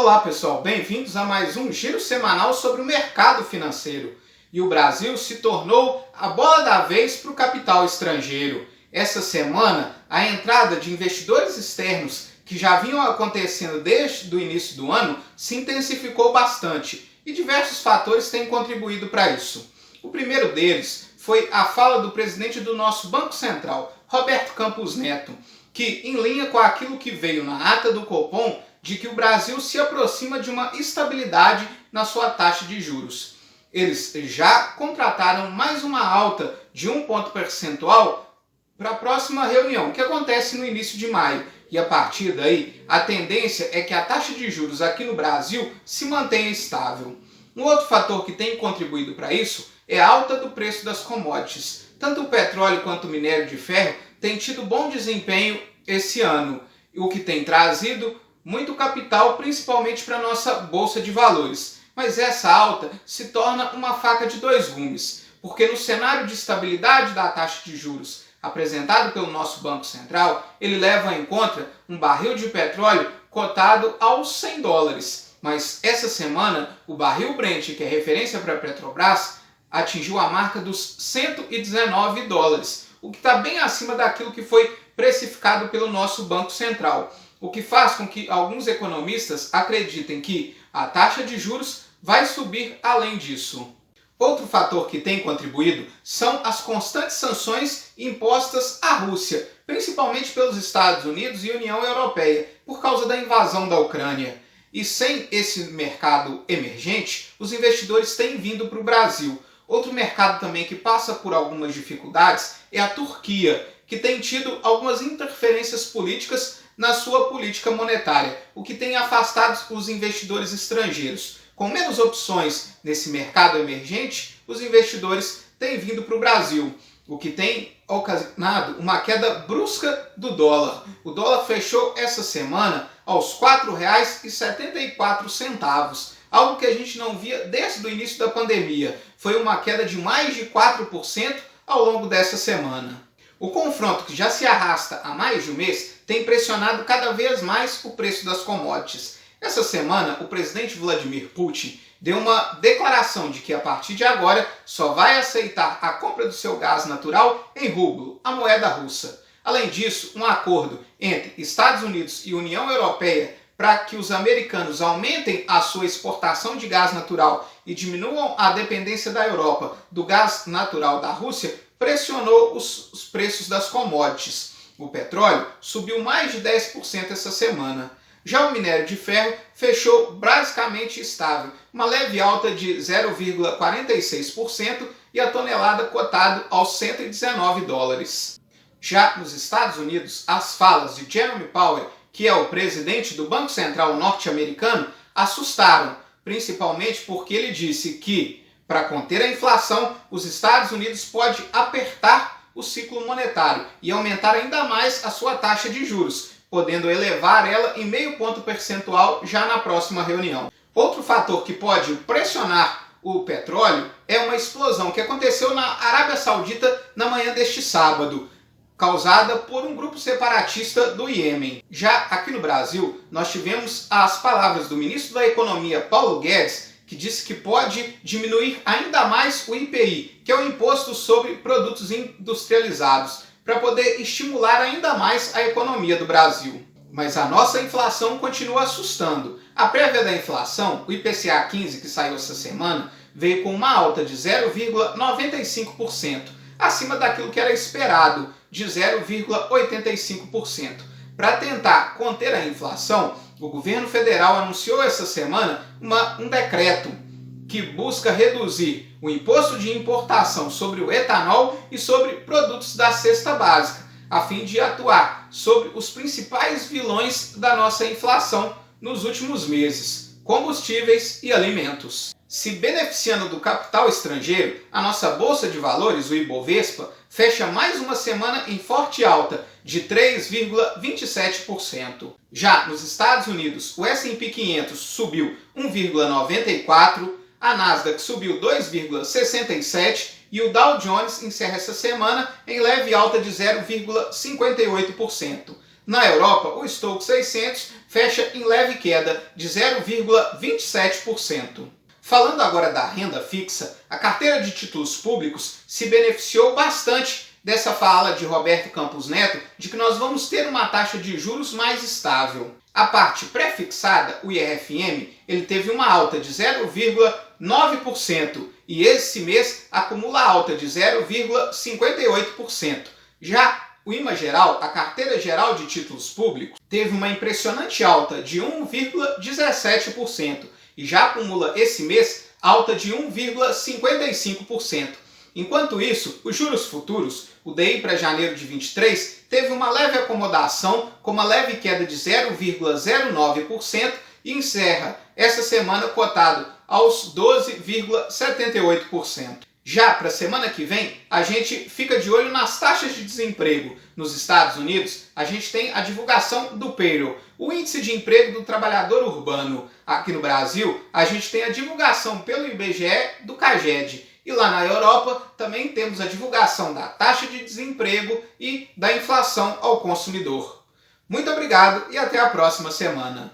Olá pessoal, bem-vindos a mais um giro semanal sobre o mercado financeiro. E o Brasil se tornou a bola da vez para o capital estrangeiro. Essa semana, a entrada de investidores externos que já vinham acontecendo desde o início do ano se intensificou bastante e diversos fatores têm contribuído para isso. O primeiro deles foi a fala do presidente do nosso Banco Central, Roberto Campos Neto, que, em linha com aquilo que veio na ata do Copom, de que o Brasil se aproxima de uma estabilidade na sua taxa de juros. Eles já contrataram mais uma alta de 1 ponto percentual para a próxima reunião, que acontece no início de maio. E a partir daí, a tendência é que a taxa de juros aqui no Brasil se mantenha estável. Um outro fator que tem contribuído para isso é a alta do preço das commodities. Tanto o petróleo quanto o minério de ferro têm tido bom desempenho esse ano, o que tem trazido muito capital, principalmente para a nossa bolsa de valores. Mas essa alta se torna uma faca de dois gumes, porque no cenário de estabilidade da taxa de juros apresentado pelo nosso Banco Central, ele leva em conta um barril de petróleo cotado aos 100 dólares. Mas essa semana, o barril Brent, que é referência para a Petrobras, atingiu a marca dos 119 dólares, o que está bem acima daquilo que foi precificado pelo nosso Banco Central, o que faz com que alguns economistas acreditem que a taxa de juros vai subir além disso. Outro fator que tem contribuído são as constantes sanções impostas à Rússia, principalmente pelos Estados Unidos e União Europeia, por causa da invasão da Ucrânia. E sem esse mercado emergente, os investidores têm vindo para o Brasil. Outro mercado também que passa por algumas dificuldades é a Turquia, que tem tido algumas interferências políticas na sua política monetária, o que tem afastado os investidores estrangeiros. Com menos opções nesse mercado emergente, os investidores têm vindo para o Brasil, o que tem ocasionado uma queda brusca do dólar. O dólar fechou essa semana aos R$ 4,74, algo que a gente não via desde o início da pandemia. Foi uma queda de mais de 4% ao longo dessa semana. O confronto, que já se arrasta há mais de um mês, tem pressionado cada vez mais o preço das commodities. Essa semana, o presidente Vladimir Putin deu uma declaração de que a partir de agora só vai aceitar a compra do seu gás natural em rublo, a moeda russa. Além disso, um acordo entre Estados Unidos e União Europeia para que os americanos aumentem a sua exportação de gás natural e diminuam a dependência da Europa do gás natural da Rússia, pressionou os preços das commodities. O petróleo subiu mais de 10% essa semana. Já o minério de ferro fechou basicamente estável, uma leve alta de 0,46% e a tonelada cotado aos 119 dólares. Já nos Estados Unidos, as falas de Jerome Powell, que é o presidente do Banco Central norte-americano, assustaram, principalmente porque ele disse que, para conter a inflação, os Estados Unidos pode apertar o ciclo monetário e aumentar ainda mais a sua taxa de juros, podendo elevar ela em meio ponto percentual já na próxima reunião. Outro fator que pode pressionar o petróleo é uma explosão que aconteceu na Arábia Saudita na manhã deste sábado, causada por um grupo separatista do Iêmen. Já aqui no Brasil, nós tivemos as palavras do ministro da Economia, Paulo Guedes, que disse que pode diminuir ainda mais o IPI, que é o Imposto sobre Produtos Industrializados, para poder estimular ainda mais a economia do Brasil. Mas a nossa inflação continua assustando. A prévia da inflação, o IPCA 15, que saiu essa semana, veio com uma alta de 0,95%, acima daquilo que era esperado, de 0,85%. Para tentar conter a inflação, o governo federal anunciou essa semana um decreto que busca reduzir o imposto de importação sobre o etanol e sobre produtos da cesta básica, a fim de atuar sobre os principais vilões da nossa inflação nos últimos meses: combustíveis e alimentos. Se beneficiando do capital estrangeiro, a nossa bolsa de valores, o Ibovespa, fecha mais uma semana em forte alta de 3,27%. Já nos Estados Unidos, o S&P 500 subiu 1,94%, a Nasdaq subiu 2,67% e o Dow Jones encerra essa semana em leve alta de 0,58%. Na Europa, o Stoxx 600 fecha em leve queda de 0,27%. Falando agora da renda fixa, a carteira de títulos públicos se beneficiou bastante dessa fala de Roberto Campos Neto de que nós vamos ter uma taxa de juros mais estável. A parte pré-fixada, o IRFM, ele teve uma alta de 0,9% e esse mês acumula alta de 0,58%. Já o IMA Geral, a carteira geral de títulos públicos, teve uma impressionante alta de 1,17% e já acumula esse mês alta de 1,55%. Enquanto isso, os juros futuros, o DI para janeiro de 23, teve uma leve acomodação com uma leve queda de 0,09% e encerra essa semana cotado aos 12,78%. Já para a semana que vem, a gente fica de olho nas taxas de desemprego. Nos Estados Unidos, a gente tem a divulgação do payroll, o índice de emprego do trabalhador urbano. Aqui no Brasil, a gente tem a divulgação pelo IBGE do CAGED. E lá na Europa também temos a divulgação da taxa de desemprego e da inflação ao consumidor. Muito obrigado e até a próxima semana.